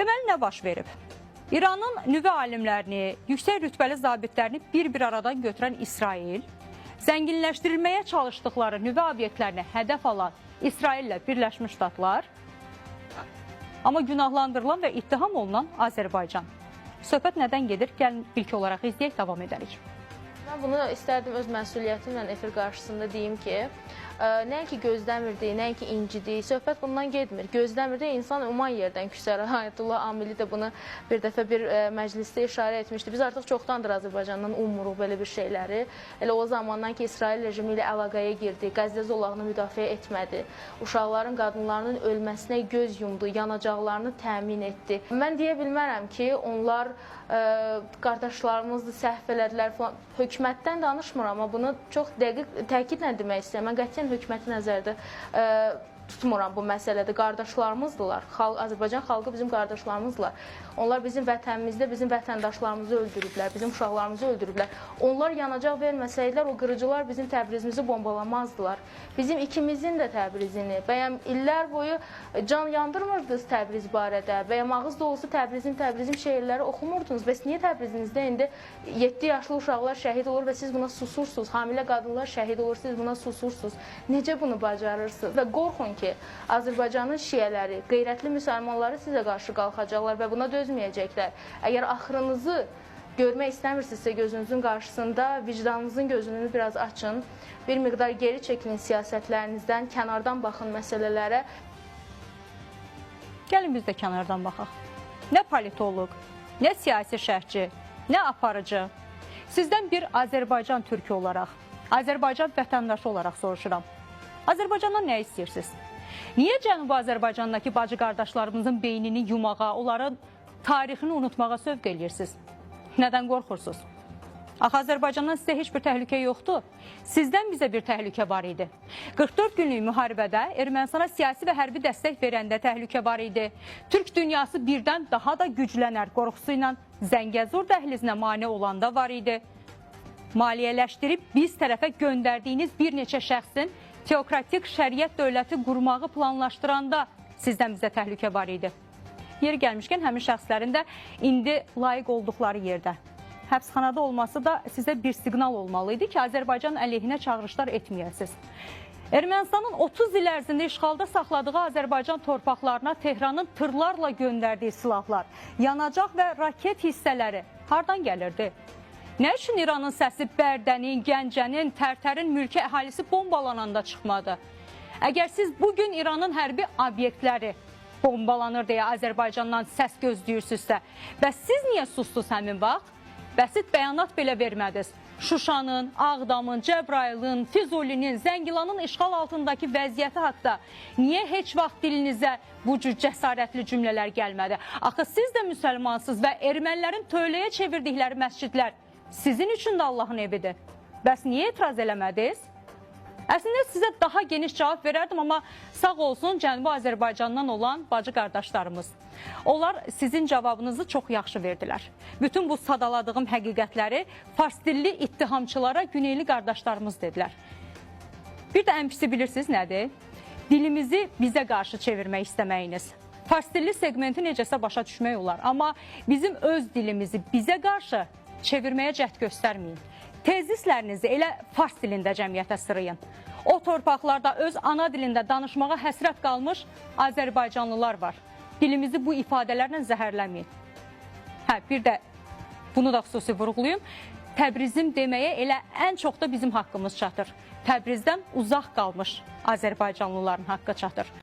Deməli, nə baş verib? İranın nüvə alimlərini, yüksək rütbəli zabitlərini bir-bir aradan götürən İsrail, zənginləşdirilməyə çalışdıkları nüvə obyektlərini hədəf alan İsraillə Birləşmiş Ştatlar, amma günahlandırılan və ittiham olunan Azərbaycan. Söhbət nədən gedir? Gəlin ilk olaraq izləyək, davam edərik. Mən bunu istərdim öz məsuliyyətimlə efir qarşısında deyim ki, nəinki gözləmirdi, nəinki incidi, söhbət bundan getmir. Gözləmirdi, insan uman yerdən küsər. Ayətullah Amili də bunu bir dəfə bir məclisdə işarə etmişdi. Biz artıq çoxdandır Azərbaycandan ummuruq belə bir şeyləri. Elə o zamandan ki, İsrail rejimi ilə əlaqəyə girdi, Qəzdə zolağını müdafiə etmədi, uşaqların, qadınlarının ölməsinə göz yumdu, yanacaqlarını təmin etdi. Mən deyə bilmərəm ki, onlar qardaşlarımızdır, səhv elədilər falan. Hökumətdən danışmıram, amma bunu çox dəqiq təkidlə demək istəyirəm. Mən qətiyyən hökuməti nəzərdə tutmuram bu məsələdə. Qardaşlarımızdırlar. Azərbaycan xalqı bizim qardaşlarımızdırlar. Onlar bizim vətənimizdə bizim vətəndaşlarımızı öldürüblər, bizim uşaqlarımızı öldürüblər. Onlar yanacaq verməsəydilər, o qırıcılar bizim Təbrizimizi bombalamazdılar. Bizim ikimizin də Təbrizini, bəyəm illər boyu can yandırmırdınız Təbriz barədə, bəyəm ağız dolusu Təbrizim şeirləri oxumurdunuz. Bəs niyə Təbrizinizdə indi 7 yaşlı uşaqlar şəhid olur və siz buna susursunuz, hamilə qadınlar şəhid olur, siz buna susursunuz. Necə bunu bacarırsınız? Və qorxun ki, Azərbaycanın şiələri, qeyrətli müsəlmanları sizə qarşı qalxacaqlar və buna dözməyəcəklər. Əgər axırınızı görmək istəmirsinizsə gözünüzün qarşısında vicdanınızın gözünü biraz açın, bir miqdar geri çəkilin siyasətlərinizdən, kənardan baxın məsələlərə. Gəlin biz də kənardan baxaq. Nə politoloq, nə siyasi şərhçi, nə aparıcı. Sizdən bir Azərbaycan türkü olaraq, Azərbaycan vətəndaşı olaraq soruşuram. Azərbaycandan nə istəyirsiniz? Niyə Cənubi Azərbaycandakı bacı qardaşlarımızın beynini yumağa, onların tarixini unutmağa sövq edirsiniz? Nədən qorxursunuz? Axı Azərbaycandan sizə heç bir təhlükə yoxdur. Sizdən bizə bir təhlükə var idi. 44 günlük müharibədə Ermənistana siyasi və hərbi dəstək verəndə təhlükə var idi. Türk dünyası birdən daha da güclənər qorxusu ilə Zəngəzur dəhlizinə mane olanda var idi. Maliyyələşdirib biz tərəfə göndərdiyiniz bir neçə şəxsin teokratik şəriət dövləti qurmağı planlaşdıranda sizdən bizə təhlükə var idi. Yeri gəlmişkən həmin şəxslərin də indi layiq olduqları yerdə həbsxanada olması da sizə bir siqnal olmalı idi ki, Azərbaycan əleyhinə çağırışlar etməyəsiniz. Ermənistanın 30 il ərzində işğalda saxladığı Azərbaycan torpaqlarına Tehranın tırlarla göndərdiyi silahlar, yanacaq və raket hissələri hardan gəlirdi? Nə üçün İranın səsi Bərdənin, Gəncənin, Tərtərin mülki əhalisi bombalananda çıxmadı? Əgər siz bugün İranın hərbi obyektləri bombalanır deyə Azərbaycandan səs gözləyirsinizsə, bəs siz niyə susdunuz həmin vaxt? Bəsit bəyanat belə vermədiniz. Şuşanın, Ağdamın, Cəbrayılın, Füzulinin, Zəngilanın işğal altındakı vəziyyəti haqda niyə heç vaxt dilinizə bu cür cəsarətli cümlələr gəlmədi? Axı siz də müsəlmansınız və ermənilərin tövləyə çevirdikləri məscidlər sizin üçün də Allahın evidir. Bəs niyə etiraz eləmədiniz? Əslində sizə daha geniş cavab verərdim, amma sağ olsun Cənubi Azərbaycandan olan bacı qardaşlarımız. Onlar sizin cavabınızı çox yaxşı verdilər. Bütün bu sadaladığım həqiqətləri fars dilli ittihamçılara güneyli qardaşlarımız dedilər. Bir də ən pisi bilirsiniz nədir? Dilimizi bizə qarşı çevirmək istəməyiniz. Fars dilli segmenti necəsə başa düşmək olar, amma bizim öz dilimizi bizə qarşı çevirməyə cəhd göstərməyin. Tezislərinizi elə fars dilində cəmiyyətə sırayın. O torpaqlarda öz ana dilində danışmağa həsrət qalmış Azərbaycanlılar var. Dilimizi bu ifadələrlə zəhərləməyin. Bir də bunu da xüsusi vurğulayım. Təbrizim deməyə elə ən çox da bizim haqqımız çatır. Təbrizdən uzaq qalmış Azərbaycanlıların haqqı çatır.